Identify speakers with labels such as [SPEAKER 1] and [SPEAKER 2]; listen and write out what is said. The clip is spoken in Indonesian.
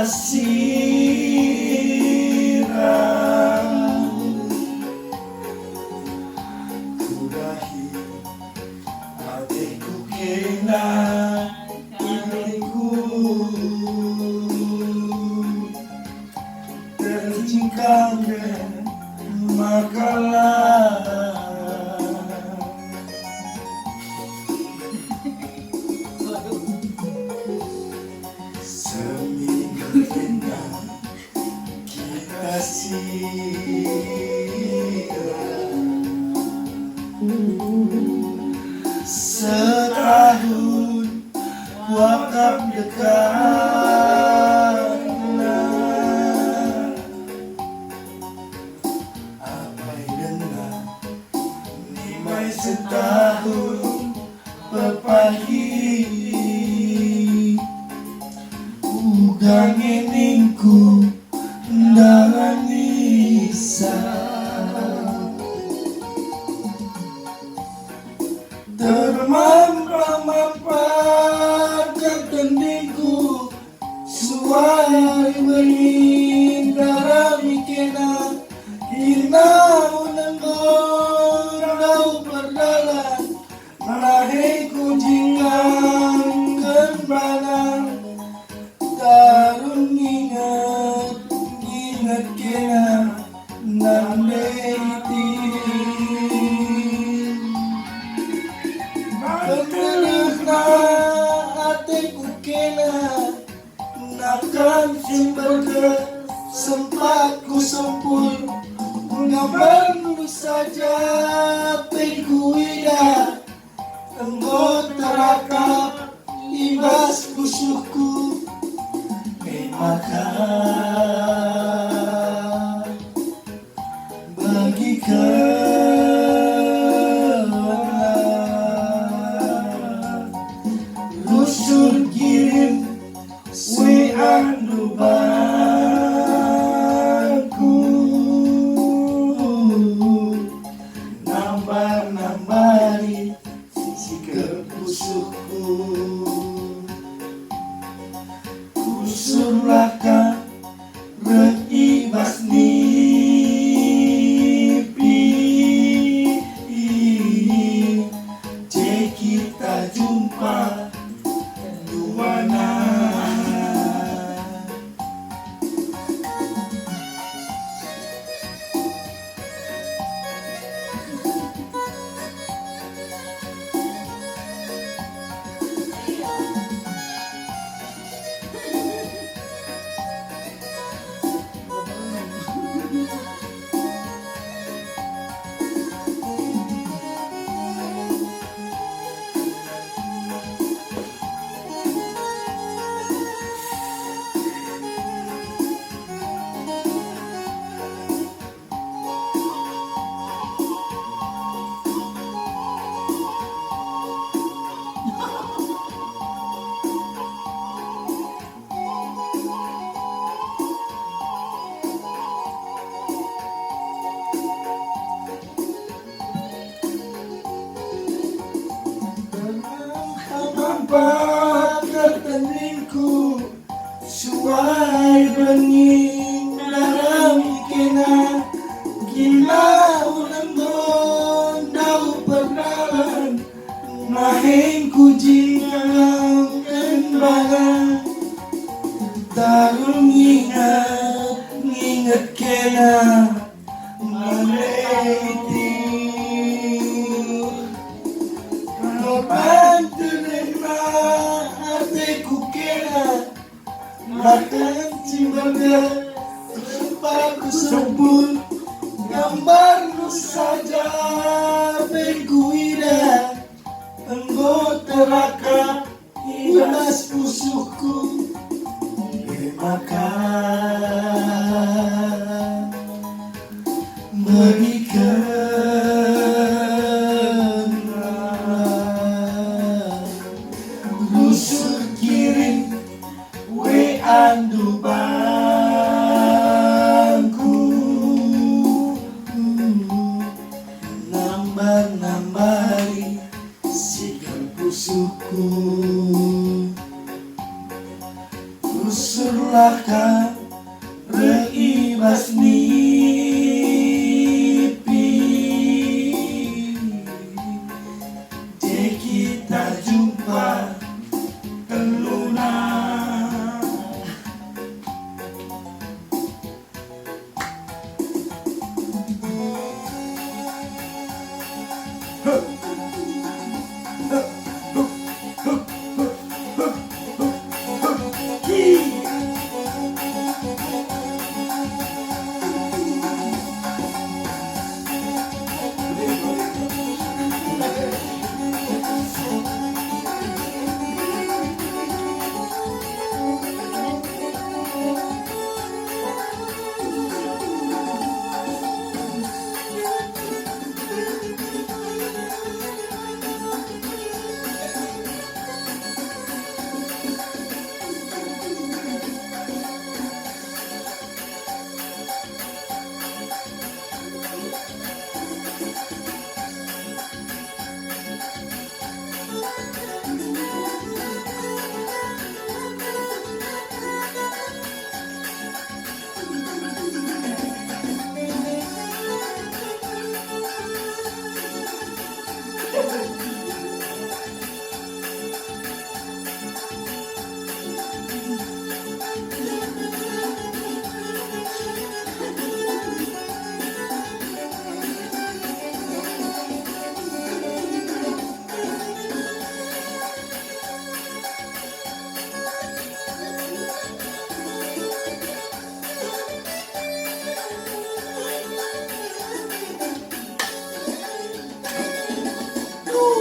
[SPEAKER 1] siram kudahi hatiku kena imiku terjingkang makalah seminggu tinggal kita siram setahun wakaf dekat setahun pepagi ugang eningku ndaran nisa termampar ketendingku suai menindara mikena ina unenggo berdalan marahe kujingan kembalan tarun ingat kena nandeiti betelehna hatiku kena nakan simberge sempat ku sempur gambarmu saja penku ida engkau terakap ibas kusuhku maka bagi rusur kirim WA nambari sisi kepusuhku kusurlaka reibas nipi cek kita jumpa duana Nampak ketendingku suai bening dalam kena gila ulenggon dau perdalan mahing kujingang kembangan tarung nginget kena maleti hatiku kena makan cimberga tempat ku sebut gambarmu saja bengku ida engkau terakap ibas pusuhku makan berikan rusuk kirim andu bangku nambari sikap pusuhku kusur Salahkah